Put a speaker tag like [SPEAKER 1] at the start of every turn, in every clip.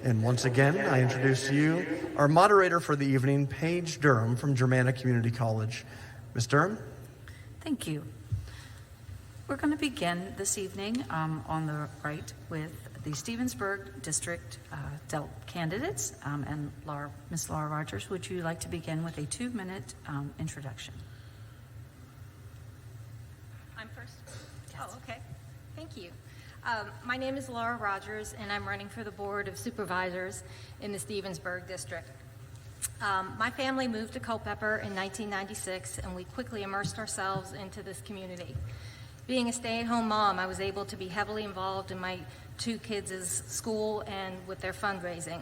[SPEAKER 1] And once again, I introduce to you our moderator for the evening, Paige Durham from Germanna Community College. Ms. Durham?
[SPEAKER 2] Thank you. We're going to begin this evening on the right with the Stevensburg District candidates. And Ms. Laura Rogers, would you like to begin with a 2-minute introduction?
[SPEAKER 3] I'm first?
[SPEAKER 2] Yes.
[SPEAKER 3] Oh, okay. Thank you. My name is Laura Rogers, and I'm running for the Board of Supervisors in the Stevensburg District. My family moved to Culpeper in 1996, and we quickly immersed ourselves into this community. Being a stay-at-home mom, I was able to be heavily involved in my 2 kids' school and with their fundraising.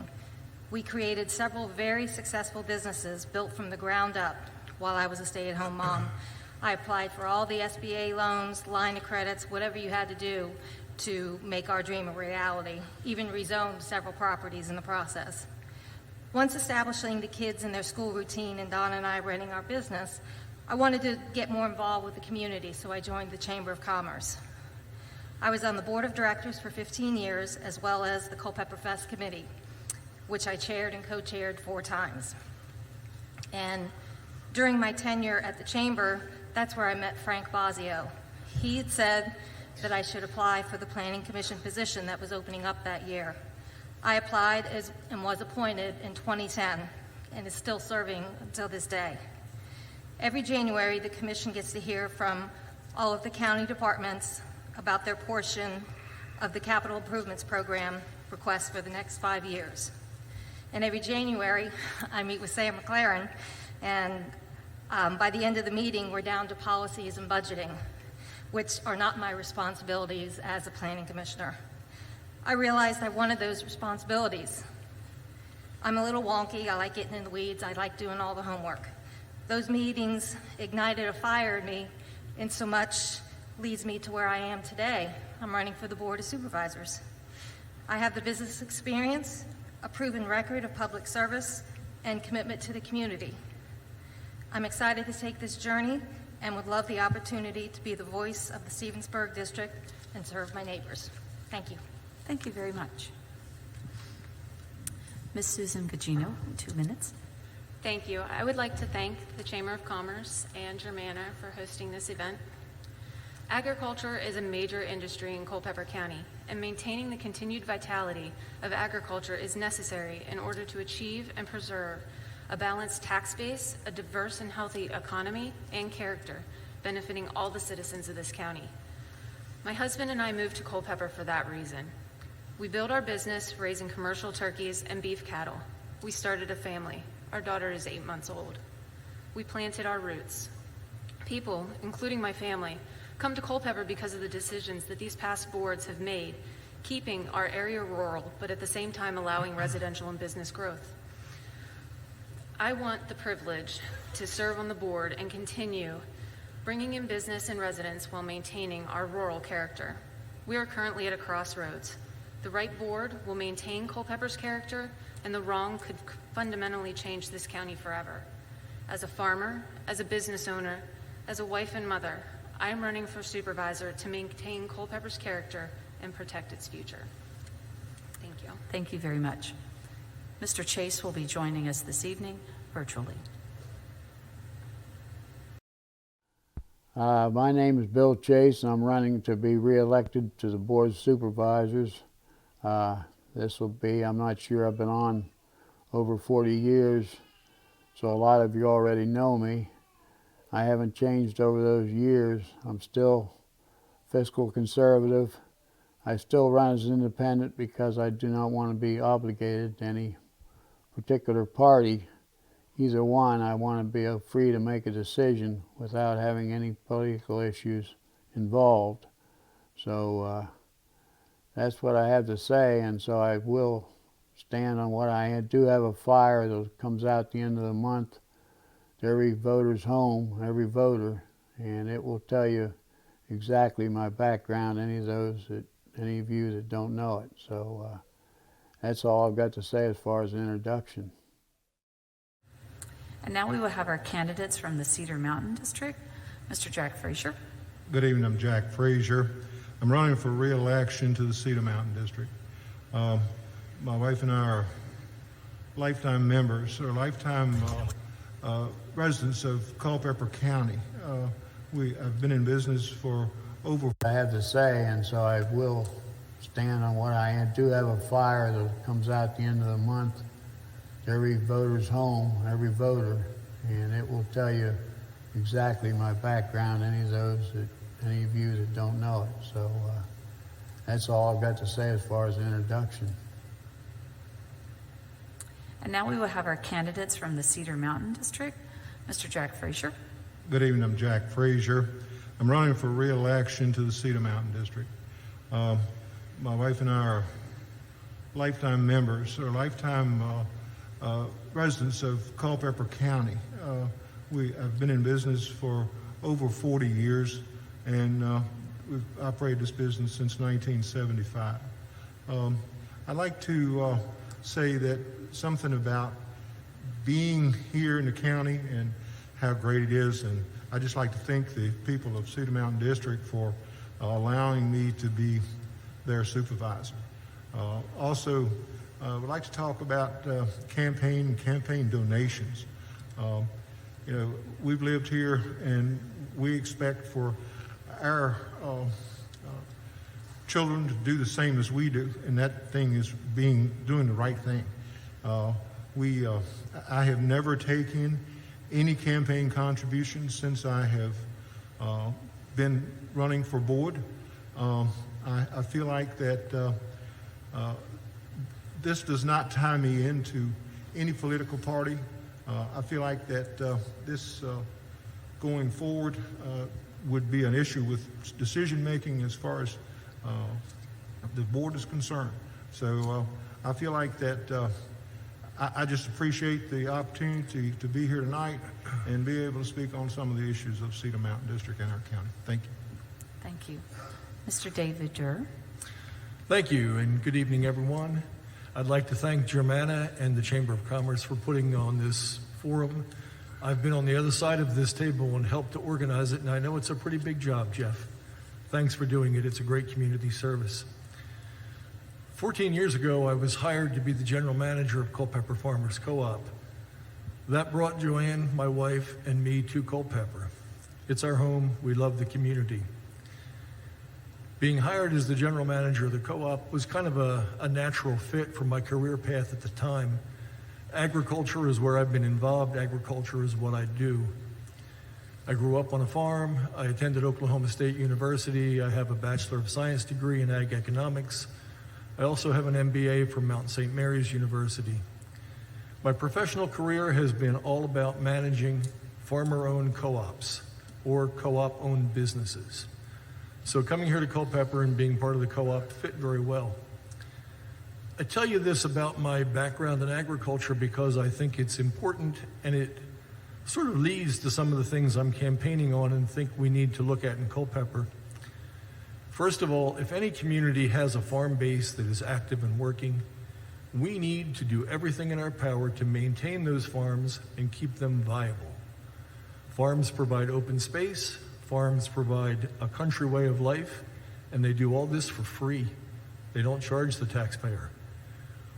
[SPEAKER 3] We created several very successful businesses built from the ground up while I was a stay-at-home mom. I applied for all the SBA loans, line of credits, whatever you had to do to make our dream a reality, even rezoned several properties in the process. Once establishing the kids in their school routine and Don and I running our business, I wanted to get more involved with the community, so I joined the Chamber of Commerce. I was on the Board of Directors for 15 years, as well as the Culpeper Fest Committee, which I chaired and co-chaired 4 times. And during my tenure at the Chamber, that's where I met Frank Bosio. He had said that I should apply for the Planning Commission position that was opening up that year. I applied and was appointed in 2010 and is still serving until this day. Every January, the Commission gets to hear from all of the county departments about their portion of the Capital Improvements Program request for the next 5 years. And every January, I meet with Sam McLaren, and by the end of the meeting, we're down to policies and budgeting, which are not my responsibilities as a planning commissioner. I realized I wanted those responsibilities. I'm a little wonky. I like getting in the weeds. I like doing all the homework. Those meetings ignited a fire in me, and so much leads me to where I am today. I'm running for the Board of Supervisors. I have the business experience, a proven record of public service, and commitment to the community. I'm excited to take this journey and would love the opportunity to be the voice of the Stevensburg District and serve my neighbors. Thank you.
[SPEAKER 2] Thank you very much. Ms. Susan Gugino, 2 minutes.
[SPEAKER 4] Thank you. I would like to thank the Chamber of Commerce and Germanna for hosting this event. Agriculture is a major industry in Culpeper County, and maintaining the continued vitality of agriculture is necessary in order to achieve and preserve a balanced tax base, a diverse and healthy economy, and character, benefiting all the citizens of this county. My husband and I moved to Culpeper for that reason. We built our business raising commercial turkeys and beef cattle. We started a family. Our daughter is 8 months old. We planted our roots. People, including my family, come to Culpeper because of the decisions that these past boards have made, keeping our area rural, but at the same time allowing residential and business growth. I want the privilege to serve on the board and continue bringing in business and residents while maintaining our rural character. We are currently at a crossroads. The right board will maintain Culpeper's character, and the wrong could fundamentally change this county forever. As a farmer, as a business owner, as a wife and mother, I am running for supervisor to maintain Culpeper's character and protect its future. Thank you.
[SPEAKER 2] Thank you very much. Mr. Chase will be joining us this evening virtually.
[SPEAKER 5] My name is Bill Chase, and I'm running to be reelected to the Board of Supervisors. This will be, I'm not sure, I've been on over 40 years, so a lot of you already know me. I haven't changed over those years. I'm still fiscal conservative. I still run as independent because I do not want to be obligated to any particular party. Either one, I want to be free to make a decision without having any political issues involved. So that's what I have to say, and so I will stand on what I do. Have a flyer that comes out at the end of the month to every voter's home, every voter, and it will tell you exactly my background, any of you that don't know it. So that's all I've got to say as far as an introduction.
[SPEAKER 2] And now we will have our candidates from the Cedar Mountain District. Mr. Jack Frazier.
[SPEAKER 6] Good evening, I'm Jack Frazier. I'm running for re-election to the Cedar Mountain District. My wife and I are lifetime members, or lifetime residents of Culpeper County. I've been in business for over.
[SPEAKER 5] I have to say, and so I will stand on what I do have a flyer that comes out at the end of the month to every voter's home, every voter, and it will tell you exactly my background, any of you that don't know it. So that's all I've got to say as far as the introduction.
[SPEAKER 2] And now we will have our candidates from the Cedar Mountain District. Mr. Jack Frazier.
[SPEAKER 6] Good evening, I'm Jack Frazier. I'm running for re-election to the Cedar Mountain District. My wife and I are lifetime members, or lifetime residents of Culpeper County. I've been in business for over 40 years, and we've operated this business since 1975. I'd like to say that something about being here in the county and how great it is, and I'd just like to thank the people of Cedar Mountain District for allowing me to be their supervisor. Also, would like to talk about campaign donations. We've lived here, and we expect for our children to do the same as we do, and that thing is doing the right thing. I have never taken any campaign contributions since I have been running for board. I feel like that this does not tie me into any political party. I feel like that this going forward would be an issue with decision making as far as the board is concerned. So I feel like that I just appreciate the opportunity to be here tonight and be able to speak on some of the issues of Cedar Mountain District and our county. Thank you.
[SPEAKER 2] Thank you. Mr. David Durr.
[SPEAKER 7] Thank you, and good evening, everyone. I'd like to thank Germanna and the Chamber of Commerce for putting on this forum. I've been on the other side of this table and helped to organize it, and I know it's a pretty big job, Jeff. Thanks for doing it. It's a great community service. 14 years ago, I was hired to be the general manager of Culpeper Farmers Co-op. That brought Joanne, my wife, and me to Culpeper. It's our home. We love the community. Being hired as the general manager of the co-op was kind of a natural fit for my career path at the time. Agriculture is where I've been involved. Agriculture is what I do. I grew up on a farm. I attended Oklahoma State University. I have a Bachelor of Science degree in Ag Economics. I also have an MBA from Mount St. Mary's University. My professional career has been all about managing farmer-owned co-ops or co-op-owned businesses. So coming here to Culpeper and being part of the co-op fit very well. I tell you this about my background in agriculture because I think it's important, and it sort of leads to some of the things I'm campaigning on and think we need to look at in Culpeper. First of all, if any community has a farm base that is active and working, we need to do everything in our power to maintain those farms and keep them viable. Farms provide open space, farms provide a country way of life, and they do all this for free. They don't charge the taxpayer.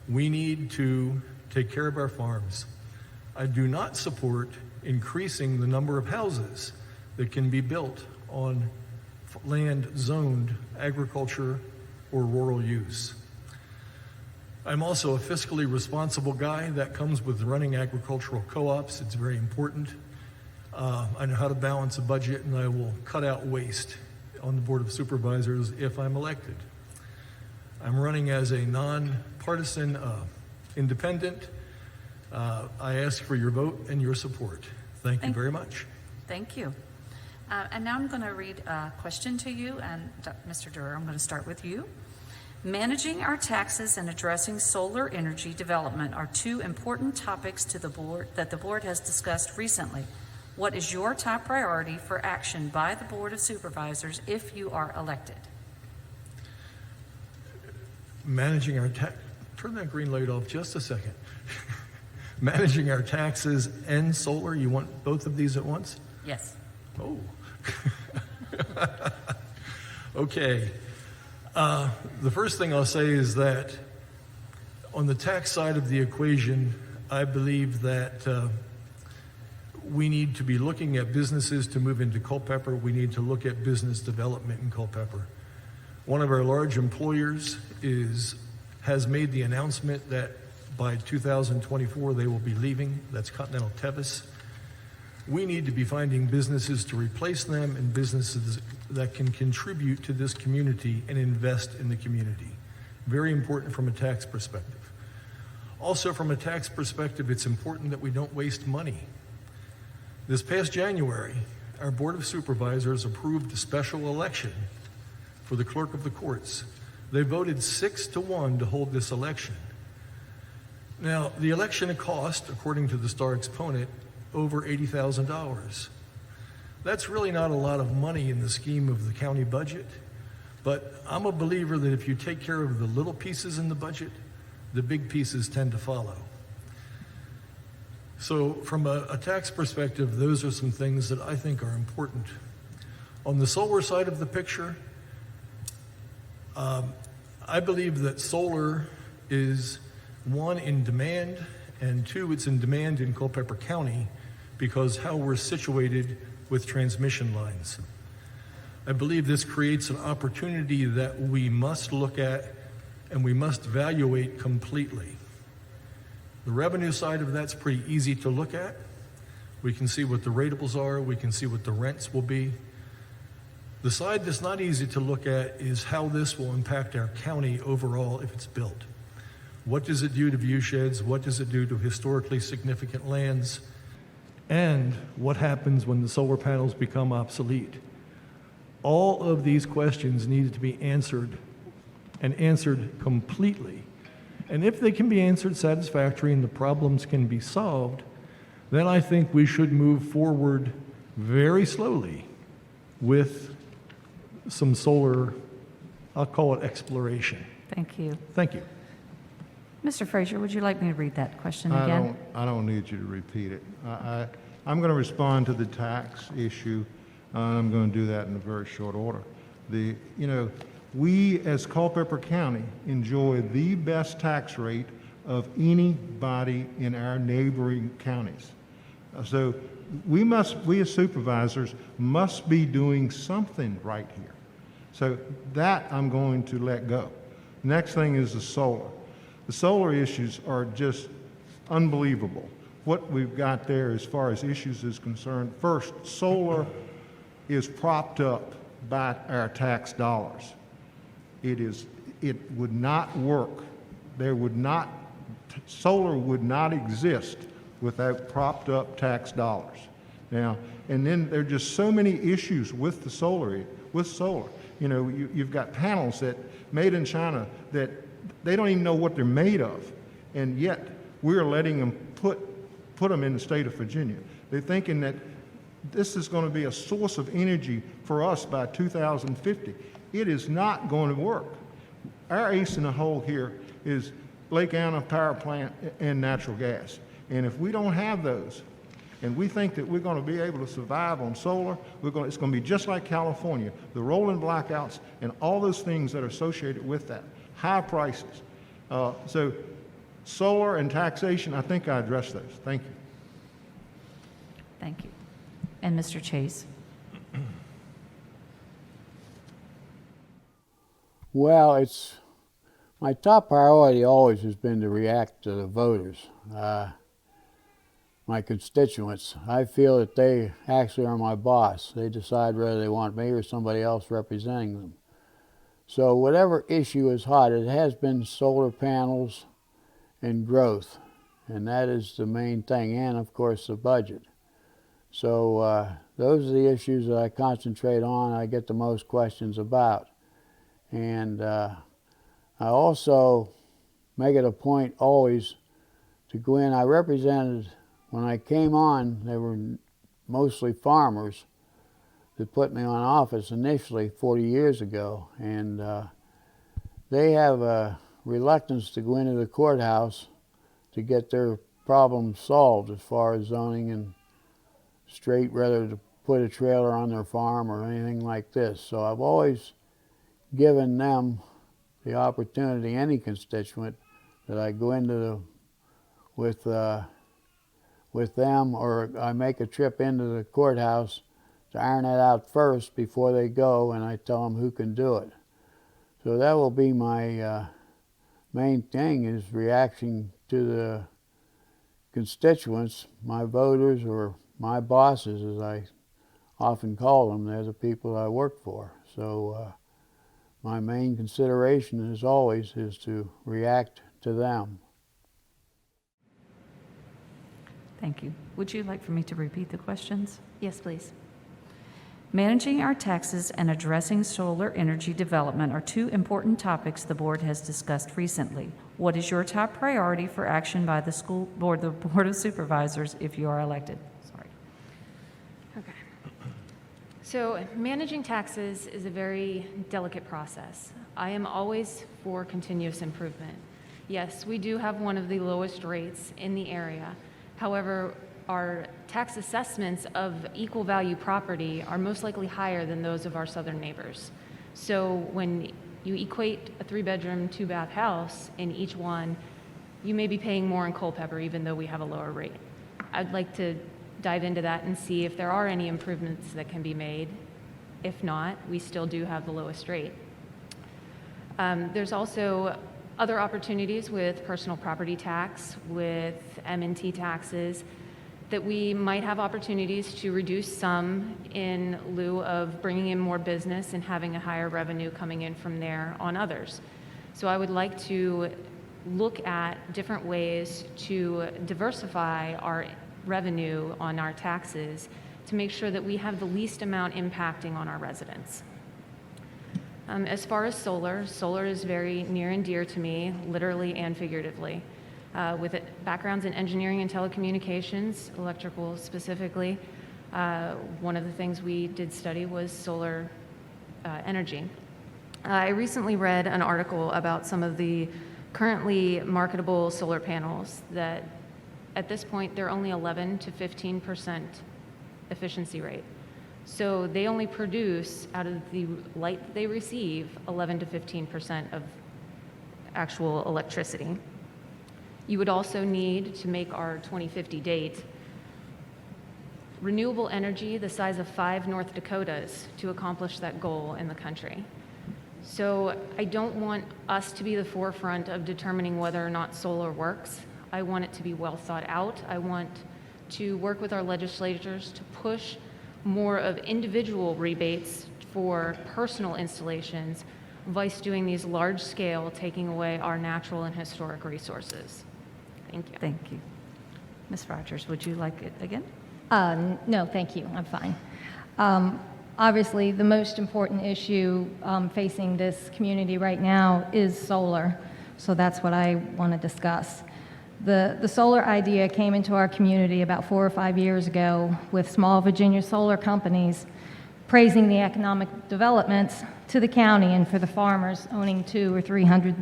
[SPEAKER 7] We need to take care of our farms. I do not support increasing the number of houses that can be built on land zoned agriculture or rural use. I'm also a fiscally responsible guy. That comes with running agricultural co-ops. It's very important. I know how to balance a budget, and I will cut out waste on the Board of Supervisors if I'm elected. I'm running as a nonpartisan independent. I ask for your vote and your support. Thank you very much.
[SPEAKER 2] Thank you. And now I'm going to read a question to you, and Mr. Durr, I'm going to start with you. Managing our taxes and addressing solar energy development are two important topics to the board that the board has discussed recently. What is your top priority for action by the Board of Supervisors if you are elected?
[SPEAKER 7] Managing our turn that green light off just a second. Managing our taxes and solar, you want both of these at once?
[SPEAKER 2] Yes.
[SPEAKER 7] Oh. Okay. The first thing I'll say is that On the tax side of the equation, I believe that we need to be looking at businesses to move into Culpeper. We need to look at business development in Culpeper. One of our large employers has made the announcement that by 2024 they will be leaving. That's Continental Tevis. We need to be finding businesses to replace them and businesses that can contribute to this community and invest in the community. Very important from a tax perspective. Also, from a tax perspective, it's important that we don't waste money. This past January, our Board of Supervisors approved a special election for the clerk of the courts. They voted 6-1 to hold this election. Now, the election cost, according to the Star Exponent, over $80,000. That's really not a lot of money in the scheme of the county budget, but I'm a believer that if you take care of the little pieces in the budget, the big pieces tend to follow. So from a tax perspective, those are some things that I think are important. On the solar side of the picture, I believe that solar is, one, in demand, and two, it's in demand in Culpeper County because how we're situated with transmission lines. I believe this creates an opportunity that we must look at and we must evaluate completely. The revenue side of that's pretty easy to look at. We can see what the ratables are, we can see what the rents will be. The side that's not easy to look at is how this will impact our county overall if it's built. What does it do to view sheds? What does it do to historically significant lands? And what happens when the solar panels become obsolete? All of these questions need to be answered and answered completely. And if they can be answered satisfactorily and the problems can be solved, then I think we should move forward very slowly with some solar, I'll call it exploration.
[SPEAKER 2] Thank you.
[SPEAKER 7] Thank you.
[SPEAKER 2] Mr. Frazier, would you like me to read that question again?
[SPEAKER 6] I don't need you to repeat it. I'm going to respond to the tax issue. I'm going to do that in a very short order. We as Culpeper County enjoy the best tax rate of anybody in our neighboring counties. So we as supervisors must be doing something right here. So that I'm going to let go. Next thing is the solar. The solar issues are just unbelievable. What we've got there as far as issues is concerned, first, solar is propped up by our tax dollars. It would not work. Solar would not exist without propped up tax dollars. Now, and then there are just so many issues with the solar. You've got panels that made in China that they don't even know what they're made of, and yet we're letting them put them in the state of Virginia. They're thinking that this is going to be a source of energy for us by 2050. It is not going to work. Our ace in the hole here is Lake Anna Power Plant and natural gas. And if we don't have those, and we think that we're going to be able to survive on solar, it's going to be just like California, the rolling blackouts and all those things that are associated with that, high prices. So solar and taxation, I think I addressed those. Thank you.
[SPEAKER 2] Thank you. And Mr. Chase?
[SPEAKER 5] Well, my top priority always has been to react to the voters, my constituents. I feel that they actually are my boss. They decide whether they want me or somebody else representing them. So whatever issue is hot, it has been solar panels and growth, and that is the main thing, and of course the budget. So those are the issues that I concentrate on, I get the most questions about. And I also make it a point always to go in. I represented, when I came on, they were mostly farmers that put me on office initially 40 years ago. And they have a reluctance to go into the courthouse to get their problems solved as far as zoning and straight, whether to put a trailer on their farm or anything like this. So I've always given them the opportunity, any constituent, that I go into with them, or I make a trip into the courthouse to iron it out first before they go, and I tell them who can do it. So that will be my main thing, is reaction to the constituents, my voters, or my bosses, as I often call them. They're the people I work for. So my main consideration, as always, is to react to them.
[SPEAKER 2] Thank you. Would you like for me to repeat the questions?
[SPEAKER 8] Yes, please.
[SPEAKER 2] Managing our taxes and addressing solar energy development are two important topics the board has discussed recently. What is your top priority for action by the school board, the Board of Supervisors, if you are elected? Sorry.
[SPEAKER 4] Okay. So managing taxes is a very delicate process. I am always for continuous improvement. Yes, we do have one of the lowest rates in the area. However, our tax assessments of equal value property are most likely higher than those of our southern neighbors. So when you equate a 3-bedroom, 2-bath house in each one, you may be paying more in Culpeper even though we have a lower rate. I'd like to dive into that and see if there are any improvements that can be made. If not, we still do have the lowest rate. There's also other opportunities with personal property tax, with M&T taxes, that we might have opportunities to reduce some in lieu of bringing in more business and having a higher revenue coming in from there on others. So I would like to look at different ways to diversify our revenue on our taxes to make sure that we have the least amount impacting on our residents. As far as solar is very near and dear to me, literally and figuratively. With backgrounds in engineering and telecommunications, electrical specifically, one of the things we did study was solar energy. I recently read an article about some of the currently marketable solar panels that at this point they're only 11 to 15% efficiency rate. So they only produce, out of the light that they receive, 11 to 15% of actual electricity. You would also need to make our 2050 date renewable energy the size of 5 North Dakotas to accomplish that goal in the country. So I don't want us to be the forefront of determining whether or not solar works. I want it to be well thought out. I want to work with our legislators to push more of individual rebates for personal installations, vice doing these large scale, taking away our natural and historic resources. Thank you.
[SPEAKER 2] Thank you. Ms. Rogers, would you like it again?
[SPEAKER 3] No, thank you. I'm fine. Obviously, the most important issue facing this community right now is solar, so that's what I want to discuss. The solar idea came into our community about 4 or 5 years ago with small Virginia solar companies praising the economic developments to the county and for the farmers owning 200 or 300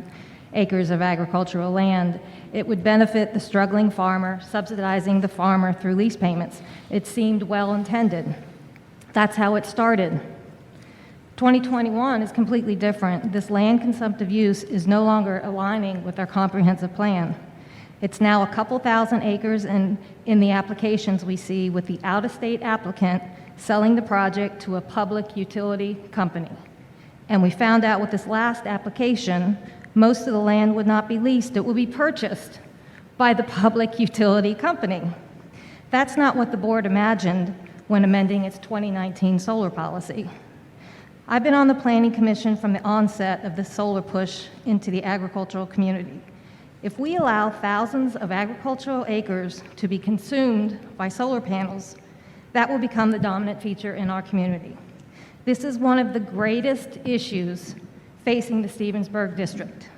[SPEAKER 3] acres of agricultural land. It would benefit the struggling farmer, subsidizing the farmer through lease payments. It seemed well intended. That's how it started. 2021 is completely different. This land consumptive use is no longer aligning with our comprehensive plan. It's now a couple thousand acres, and in the applications we see with the out-of-state applicant selling the project to a public utility company. And we found out with this last application, most of the land would not be leased, it would be purchased by the public utility company. That's not what the board imagined when amending its 2019 solar policy. I've been on the Planning Commission from the onset of the solar push into the agricultural community. If we allow thousands of agricultural acres to be consumed by solar panels, that will become the dominant feature in our community. This is one of the greatest issues facing the Stevensburg district.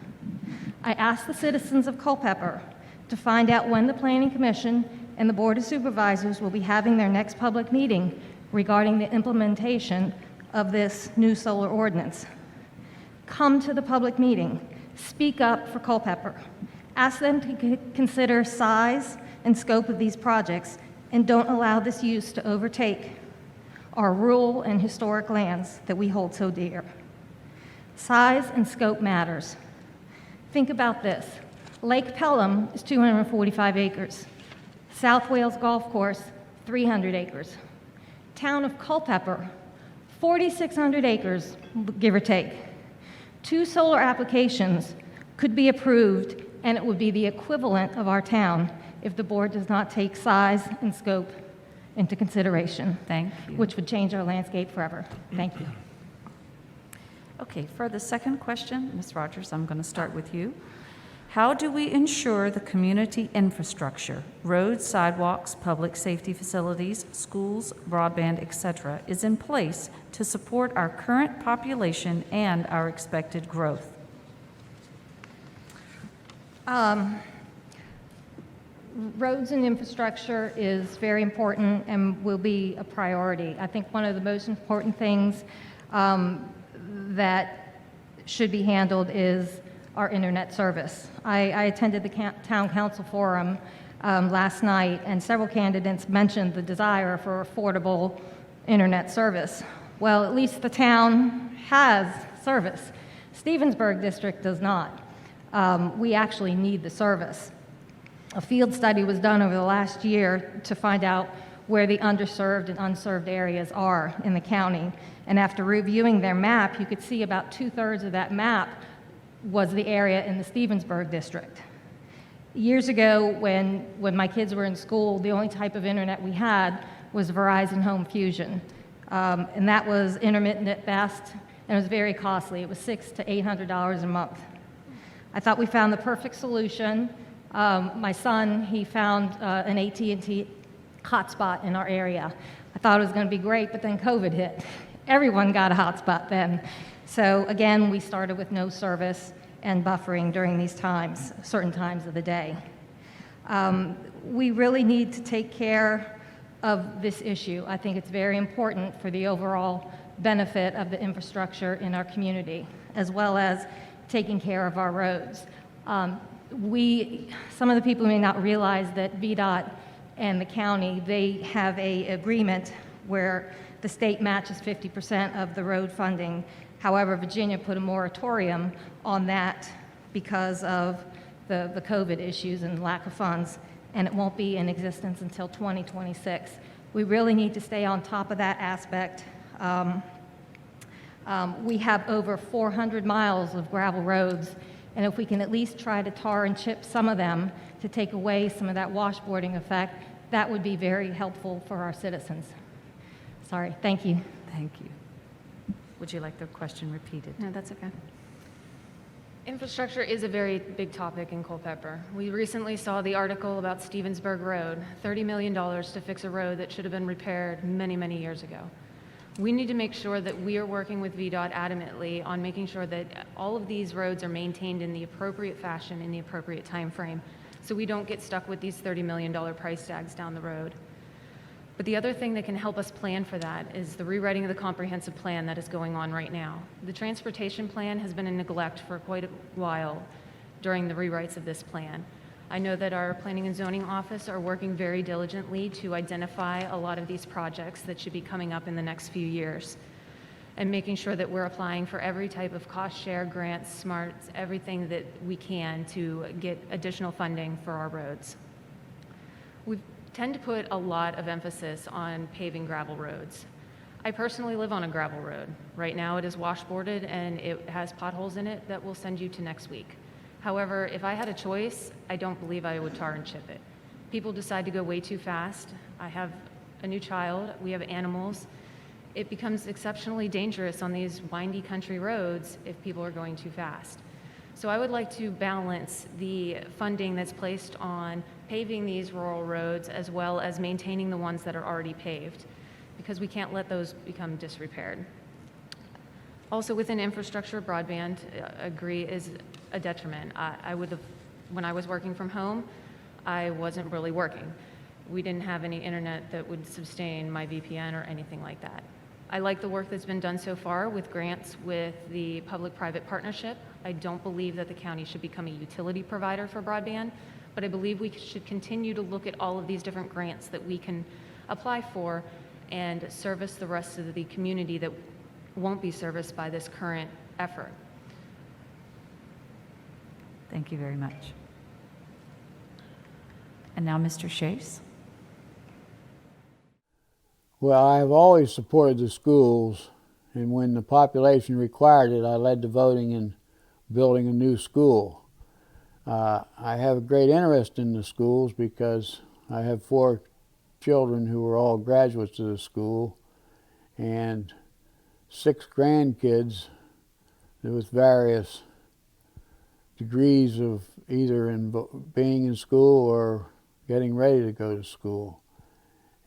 [SPEAKER 3] I asked the citizens of Culpeper to find out when the Planning Commission and the Board of Supervisors will be having their next public meeting regarding the implementation of this new solar ordinance. Come to the public meeting, speak up for Culpeper, ask them to consider size and scope of these projects, and don't allow this use to overtake our rural and historic lands that we hold so dear. Size and scope matters. Think about this. Lake Pelham is 245 acres. South Wales Golf Course, 300 acres. Town of Culpeper, 4,600 acres, give or take. 2 solar applications could be approved, and it would be the equivalent of our town if the board does not take size and scope into consideration.
[SPEAKER 2] Thank you.
[SPEAKER 3] Which would change our landscape forever. Thank you.
[SPEAKER 2] Okay, for the second question, Ms. Rogers, I'm going to start with you. How do we ensure the community infrastructure, roads, sidewalks, public safety facilities, schools, broadband, etc., is in place to support our current population and our expected growth?
[SPEAKER 3] Roads and infrastructure is very important and will be a priority. I think one of the most important things that should be handled is our internet service. I attended the town council forum last night, and several candidates mentioned the desire for affordable internet service. Well, at least the town has service. Stevensburg District does not. We actually need the service. A field study was done over the last year to find out where the underserved and unserved areas are in the county. And after reviewing their map, you could see about 2/3 of that map was the area in the Stevensburg district. Years ago, when my kids were in school, the only type of internet we had was Verizon Home Fusion. And that was intermittent at best, and it was very costly. It was $600 to $800 a month. I thought we found the perfect solution. My son, he found an AT&T hotspot in our area. I thought it was going to be great, but then COVID hit. Everyone got a hotspot then. So again, we started with no service and buffering during these times, certain times of the day. We really need to take care of this issue. I think it's very important for the overall benefit of the infrastructure in our community, as well as taking care of our roads. Some of the people may not realize that VDOT and the county, they have an agreement where the state matches 50% of the road funding. However, Virginia put a moratorium on that because of the COVID issues and lack of funds, and it won't be in existence until 2026. We really need to stay on top of that aspect. We have over 400 miles of gravel roads, and if we can at least try to tar and chip some of them to take away some of that washboarding effect, that would be very helpful for our citizens. Sorry, thank you.
[SPEAKER 2] Thank you. Would you like the question repeated?
[SPEAKER 4] No, that's okay. Infrastructure is a very big topic in Culpeper. We recently saw the article about Stevensburg Road, $30 million to fix a road that should have been repaired many, many years ago. We need to make sure that we are working with VDOT adamantly on making sure that all of these roads are maintained in the appropriate fashion in the appropriate time frame, so we don't get stuck with these $30 million price tags down the road. But the other thing that can help us plan for that is the rewriting of the comprehensive plan that is going on right now. The transportation plan has been in neglect for quite a while during the rewrites of this plan. I know that our planning and zoning office are working very diligently to identify a lot of these projects that should be coming up in the next few years and making sure that we're applying for every type of cost share, grants, smarts, everything that we can to get additional funding for our roads. We tend to put a lot of emphasis on paving gravel roads. I personally live on a gravel road. Right now it is washboarded and it has potholes in it that will send you to next week. However, if I had a choice, I don't believe I would tar and chip it. People decide to go way too fast. I have a new child, we have animals. It becomes exceptionally dangerous on these windy country roads if people are going too fast. So I would like to balance the funding that's placed on paving these rural roads as well as maintaining the ones that are already paved, because we can't let those become disrepaired. Also within infrastructure, broadband, agree, is a detriment. When I was working from home, I wasn't really working. We didn't have any internet that would sustain my VPN or anything like that. I like the work that's been done so far with grants with the public-private partnership. I don't believe that the county should become a utility provider for broadband, but I believe we should continue to look at all of these different grants that we can apply for and service the rest of the community that won't be serviced by this current effort.
[SPEAKER 2] Thank you very much. And now Mr. Chase.
[SPEAKER 5] Well, I have always supported the schools, and when the population required it, I led the voting in building a new school. I have a great interest in the schools because I have 4 children who are all graduates of the school and 6 grandkids with various degrees of either in being in school or getting ready to go to school.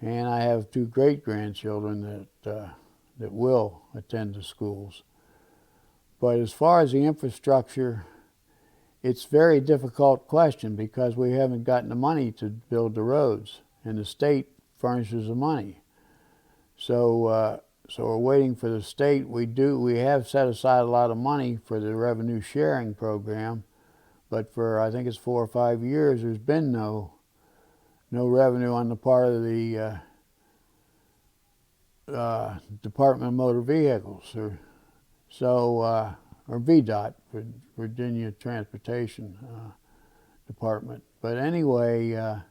[SPEAKER 5] And I have 2 great-grandchildren that will attend the schools. But as far as the infrastructure, it's a very difficult question because we haven't gotten the money to build the roads, and the state furnishes the money. So we're waiting for the state. We have set aside a lot of money for the revenue sharing program, but for I think it's 4 or 5 years, there's been no revenue on the part of the Department of Motor Vehicles, or VDOT, Virginia Transportation Department. But anyway,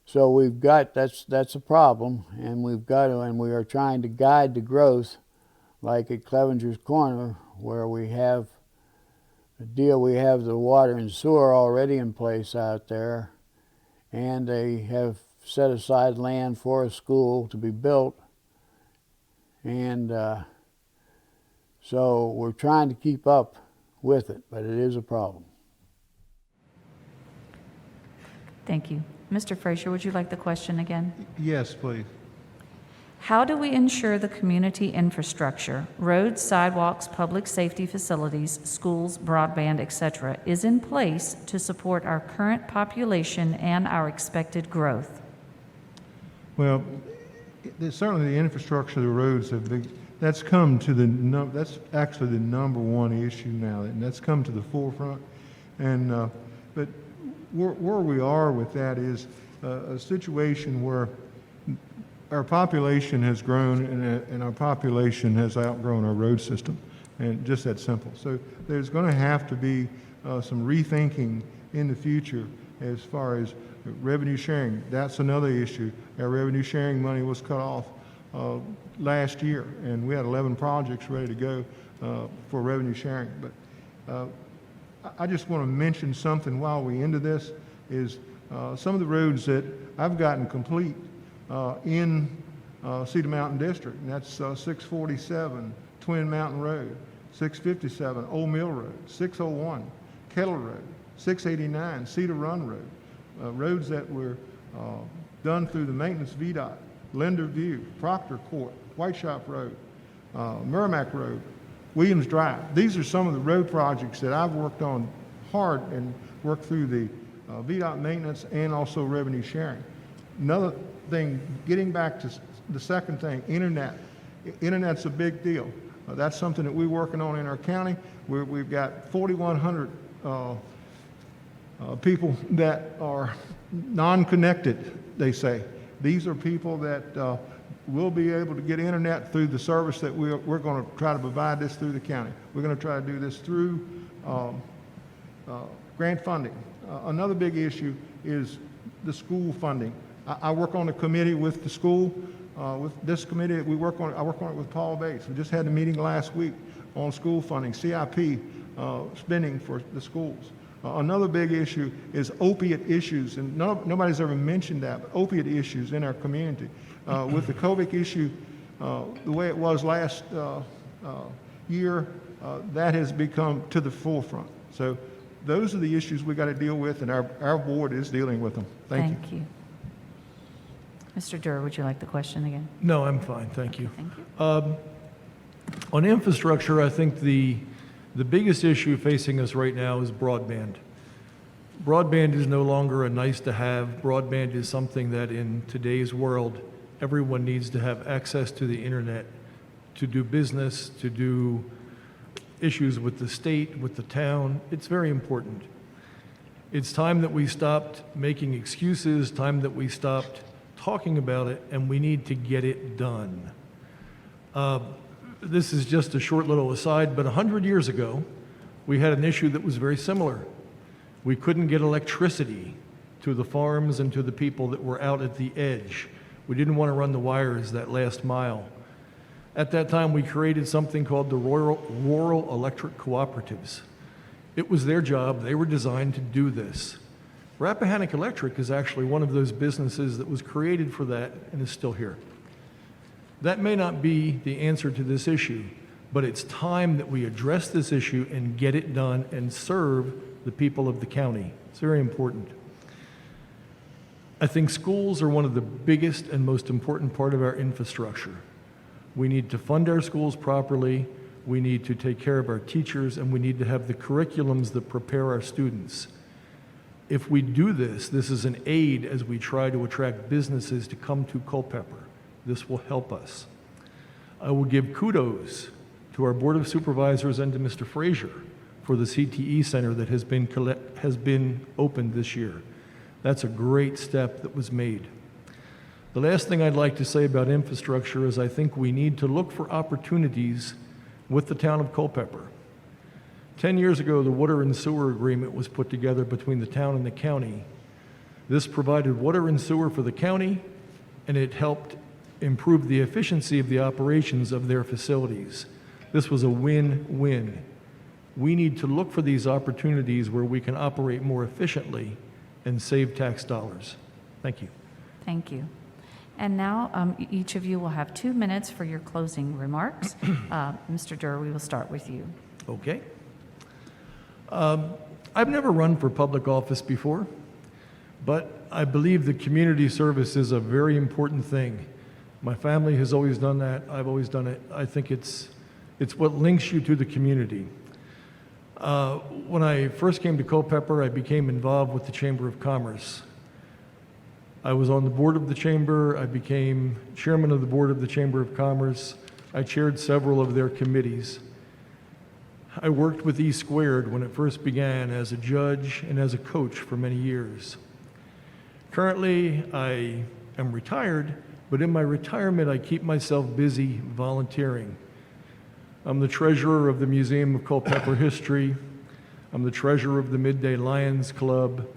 [SPEAKER 5] so we've got that's a problem, and we are trying to guide the growth, like at Clevenger's Corner, where we have the water and sewer already in place out there, and they have set aside land for a school to be built, and so we're trying to keep up with it, but it is a problem.
[SPEAKER 2] Thank you. Mr. Frazier, would you like the question again?
[SPEAKER 6] Yes, please.
[SPEAKER 2] How do we ensure the community infrastructure, roads, sidewalks, public safety facilities, schools, broadband, etc., is in place to support our current population and our expected growth?
[SPEAKER 6] Well, certainly the infrastructure of the roads that's come to that's actually the number one issue now, and that's come to the forefront. And but where we are with that is a situation where our population has grown and our population has outgrown our road system, and just that simple. So there's going to have to be some rethinking in the future as far as revenue sharing. That's another issue. Our revenue sharing money was cut off last year, and we had 11 projects ready to go for revenue sharing. But I just want to mention something while we into this is some of the roads that I've gotten complete in Cedar Mountain District, and that's 647 Twin Mountain Road, 657 Old Mill Road, 601 Kettle Road, 689 Cedar Run Road, roads that were done through the maintenance VDOT, Linder View, Proctor Court, White Shop Road, Merrimack Road, Williams Drive. These are some of the road projects that I've worked on hard and worked through the VDOT maintenance and also revenue sharing. Another thing, getting back to the second thing, internet. Internet's a big deal. That's something that we're working on in our county. We've got 4,100 people that are non-connected, they say. These are people that will be able to get internet through the service that we're going to try to provide this through the county. We're going to try to do this through grant funding. Another big issue is the school funding. I work on a committee with the school. With this committee, I work on it with Paul Bates. We just had a meeting last week on school funding, CIP spending for the schools. Another big issue is opiate issues, and nobody's ever mentioned that, but opiate issues in our community. With the COVID issue, the way it was last year, that has become to the forefront. So those are the issues we got to deal with, and our board is dealing with them. Thank you.
[SPEAKER 2] Mr. Durr, would you like the question again?
[SPEAKER 7] No, I'm fine, thank you.
[SPEAKER 2] Thank you.
[SPEAKER 7] On infrastructure, I think the biggest issue facing us right now is broadband. Broadband is no longer a nice to have. Broadband is something that in today's world, everyone needs to have access to the internet to do business, to do issues with the state, with the town. It's very important. It's time that we stopped making excuses, time that we stopped talking about it, and we need to get it done. This is just a short little aside, but 100 years ago, we had an issue that was very similar. We couldn't get electricity to the farms and to the people that were out at the edge. We didn't want to run the wires that last mile. At that time, we created something called the Rural Electric Cooperatives. It was their job. They were designed to do this. Rappahannock Electric is actually one of those businesses that was created for that and is still here. That may not be the answer to this issue, but it's time that we address this issue and get it done and serve the people of the county. It's very important. I think schools are one of the biggest and most important part of our infrastructure. We need to fund our schools properly, we need to take care of our teachers, and we need to have the curriculums that prepare our students. If we do this, this is an aid as we try to attract businesses to come to Culpeper. This will help us. I will give kudos to our Board of Supervisors and to Mr. Frazier for the CTE Center that has been opened this year. That's a great step that was made. The last thing I'd like to say about infrastructure is I think we need to look for opportunities with the town of Culpeper. 10 years ago, the water and sewer agreement was put together between the town and the county. This provided water and sewer for the county, and it helped improve the efficiency of the operations of their facilities. This was a win-win. We need to look for these opportunities where we can operate more efficiently and save tax dollars. Thank you.
[SPEAKER 2] Thank you. And now each of you will have 2 minutes for your closing remarks. Mr. Durr, we will start with you.
[SPEAKER 7] Okay. I've never run for public office before, but I believe that community service is a very important thing. My family has always done that. I've always done it. I think it's what links you to the community. When I first came to Culpeper, I became involved with the Chamber of Commerce. I was on the board of the Chamber. I became chairman of the board of the Chamber of Commerce. I chaired several of their committees. I worked with E Squared when it first began as a judge and as a coach for many years. Currently, I am retired, but in my retirement, I keep myself busy volunteering. I'm the treasurer of the Museum of Culpeper History. I'm the treasurer of the Midday Lions Club,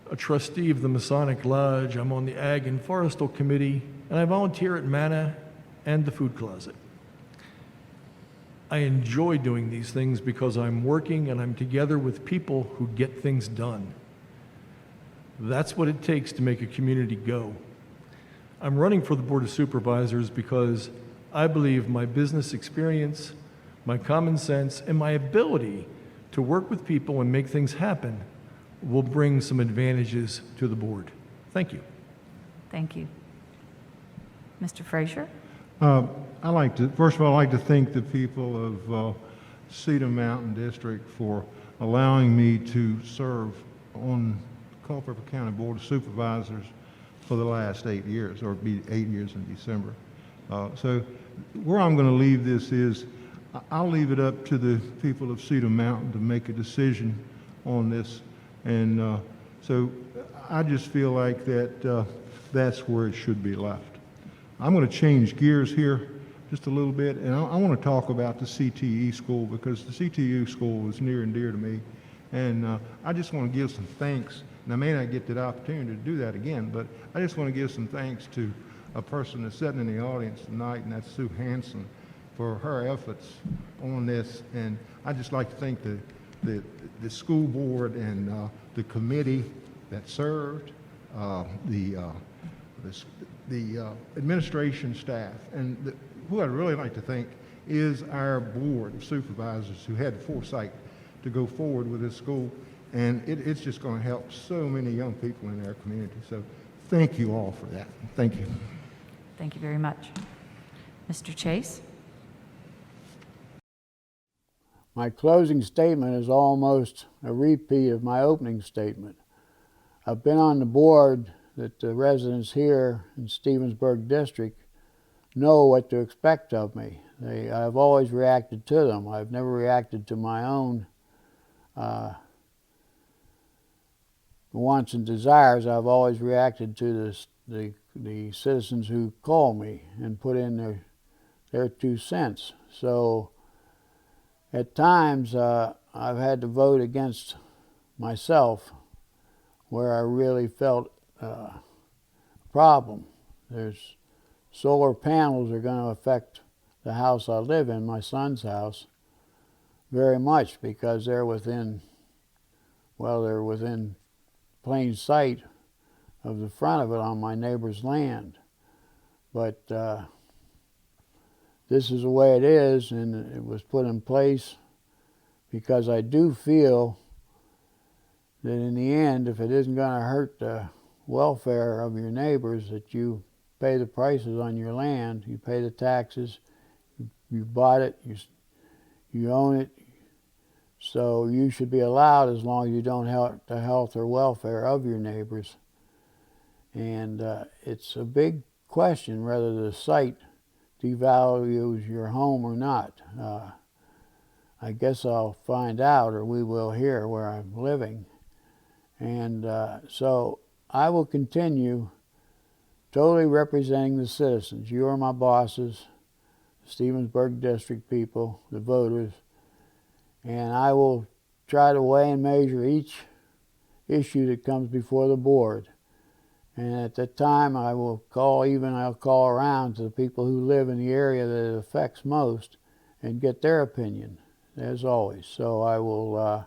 [SPEAKER 7] a trustee of the Masonic Lodge. I'm on the Ag and Forestal Committee, and I volunteer at Manna and the Food Closet. I enjoy doing these things because I'm working and I'm together with people who get things done. That's what it takes to make a community go. I'm running for the Board of Supervisors because I believe my business experience, my common sense, and my ability to work with people and make things happen will bring some advantages to the board. Thank you.
[SPEAKER 2] Thank you. Mr. Frazier?
[SPEAKER 6] First of all, I'd like to thank the people of Cedar Mountain District for allowing me to serve on Culpeper County Board of Supervisors for the last 8 years, or it'll be 8 years in December. So where I'm going to leave this is, I'll leave it up to the people of Cedar Mountain to make a decision on this. And so I just feel like that's where it should be left. I'm going to change gears here just a little bit, and I want to talk about the CTE school, because the CTE school is near and dear to me. And I just want to give some thanks, and I may not get the opportunity to do that again, but I just want to give some thanks to a person that's sitting in the audience tonight, and that's Sue Hanson, for her efforts on this. And I'd just like to thank the school board and the committee that served, the administration staff, and who I'd really like to thank is our Board of Supervisors, who had the foresight to go forward with this school. And it's just going to help so many young people in our community. So thank you all for that. Thank you.
[SPEAKER 2] Thank you very much. Mr. Chase?
[SPEAKER 5] My closing statement is almost a repeat of my opening statement. I've been on the board that the residents here in Stevensburg District know what to expect of me. I've always reacted to them. I've never reacted to my own wants and desires. I've always reacted to the citizens who call me and put in their 2 cents. So at times I've had to vote against myself where I really felt a problem. There's solar panels are going to affect the house I live in, my son's house, very much because they're within plain sight of the front of it on my neighbor's land. But this is the way it is, and it was put in place because I do feel that in the end, if it isn't going to hurt the welfare of your neighbors, that you pay the prices on your land, you pay the taxes, you bought it, you own it, so you should be allowed as long as you don't hurt the health or welfare of your neighbors. And it's a big question whether the site devalues your home or not. I guess I'll find out, or we will here where I'm living. And so I will continue totally representing the citizens. You are my bosses, the Stevensburg District people, the voters, and I will try to weigh and measure each issue that comes before the board. And at that time, I'll call around to the people who live in the area that it affects most and get their opinion, as always. So I will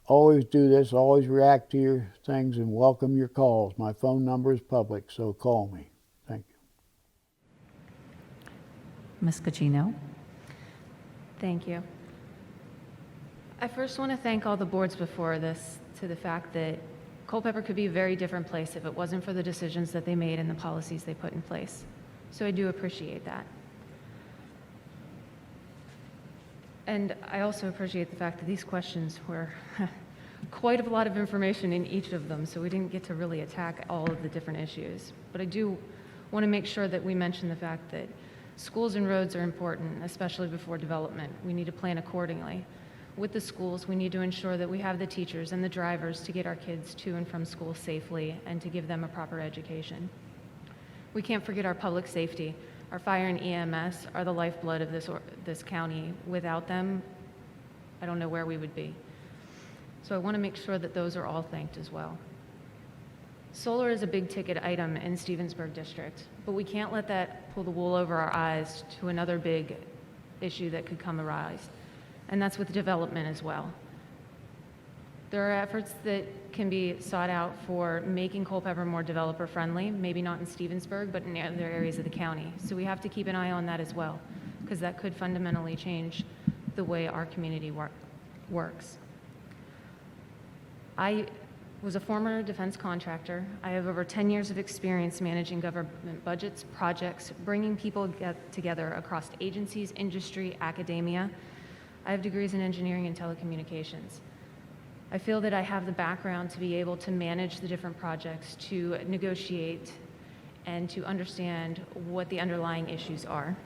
[SPEAKER 5] always do this, always react to your things and welcome your calls. My phone number is public, so call me. Thank you.
[SPEAKER 2] Ms. Gugino?
[SPEAKER 4] Thank you. I first want to thank all the boards before this to the fact that Culpeper could be a very different place if it wasn't for the decisions that they made and the policies they put in place. So I do appreciate that. And I also appreciate the fact that these questions were quite a lot of information in each of them, so we didn't get to really attack all of the different issues. But I do want to make sure that we mention the fact that schools and roads are important, especially before development. We need to plan accordingly. With the schools, we need to ensure that we have the teachers and the drivers to get our kids to and from school safely and to give them a proper education. We can't forget our public safety. Our fire and EMS are the lifeblood of this county. Without them, I don't know where we would be. So I want to make sure that those are all thanked as well. Solar is a big ticket item in Stevensburg District, but we can't let that pull the wool over our eyes to another big issue that could come arise, and that's with development as well. There are efforts that can be sought out for making Culpeper more developer friendly, maybe not in Stevensburg, but in other areas of the county. So we have to keep an eye on that as well, because that could fundamentally change the way our community works. I was a former defense contractor. I have over 10 years of experience managing government budgets, projects, bringing people together across agencies, industry, academia. I have degrees in engineering and telecommunications. I feel that I have the background to be able to manage the different projects, to negotiate, and to understand what the underlying issues are.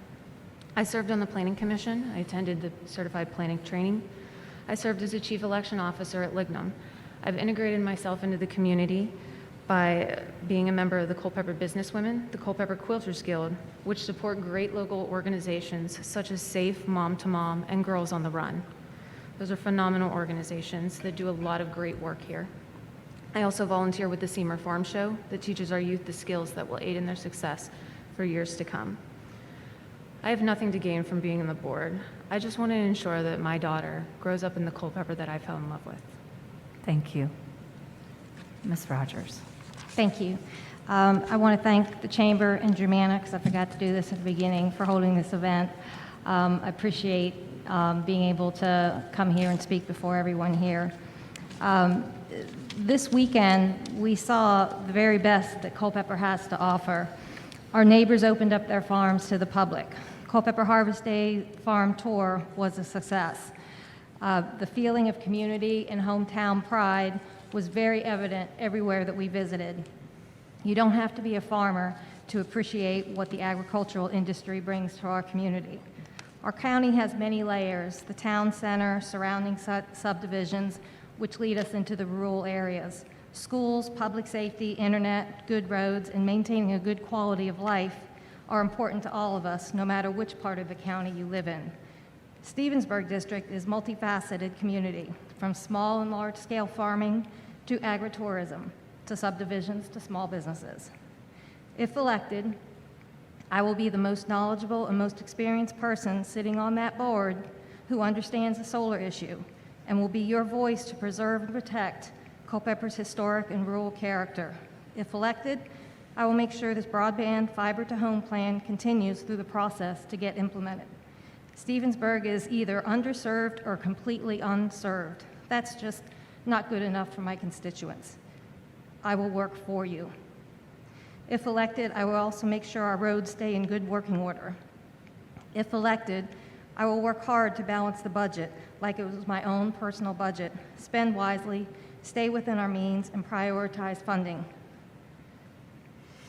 [SPEAKER 4] I served on the Planning Commission. I attended the certified planning training. I served as a chief election officer at Lignum. I've integrated myself into the community by being a member of the Culpeper Businesswomen, the Culpeper Quilters Guild, which support great local organizations such as SAFE, Mom to Mom, and Girls on the Run. Those are phenomenal organizations that do a lot of great work here. I also volunteer with the Seymour Farm Show that teaches our youth the skills that will aid in their success for years to come. I have nothing to gain from being on the board. I just want to ensure that my daughter grows up in the Culpeper that I fell in love with.
[SPEAKER 2] Thank you. Ms. Rogers?
[SPEAKER 3] Thank you. I want to thank the Chamber and Germanna, because I forgot to do this at the beginning, for holding this event. I appreciate being able to come here and speak before everyone here. This weekend, we saw the very best that Culpeper has to offer. Our neighbors opened up their farms to the public. Culpeper Harvest Day Farm Tour was a success. The feeling of community and hometown pride was very evident everywhere that we visited. You don't have to be a farmer to appreciate what the agricultural industry brings to our community. Our county has many layers: the town center, surrounding subdivisions, which lead us into the rural areas. Schools, public safety, internet, good roads, and maintaining a good quality of life are important to all of us, no matter which part of the county you live in. Stevensburg District is a multifaceted community, from small and large-scale farming to agritourism, to subdivisions, to small businesses. If elected, I will be the most knowledgeable and most experienced person sitting on that board who understands the solar issue and will be your voice to preserve and protect Culpeper's historic and rural character. If elected, I will make sure this broadband fiber-to-home plan continues through the process to get implemented. Stevensburg is either underserved or completely unserved. That's just not good enough for my constituents. I will work for you. If elected, I will also make sure our roads stay in good working order. If elected, I will work hard to balance the budget like it was my own personal budget, spend wisely, stay within our means, and prioritize funding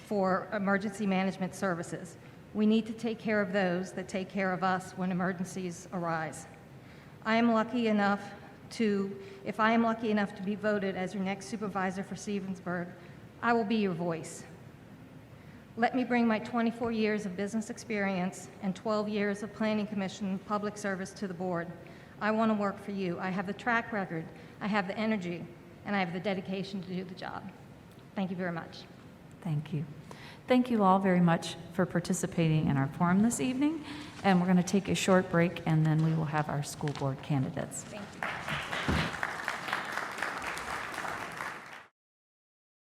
[SPEAKER 3] for emergency management services. We need to take care of those that take care of us when emergencies arise. If I am lucky enough to be voted as your next supervisor for Stevensburg, I will be your voice. Let me bring my 24 years of business experience and 12 years of Planning Commission public service to the board. I want to work for you. I have the track record, I have the energy, and I have the dedication to do the job. Thank you very much.
[SPEAKER 2] Thank you. Thank you all very much for participating in our forum this evening. And we're going to take a short break, and then we will have our school board candidates.
[SPEAKER 3] Thank you.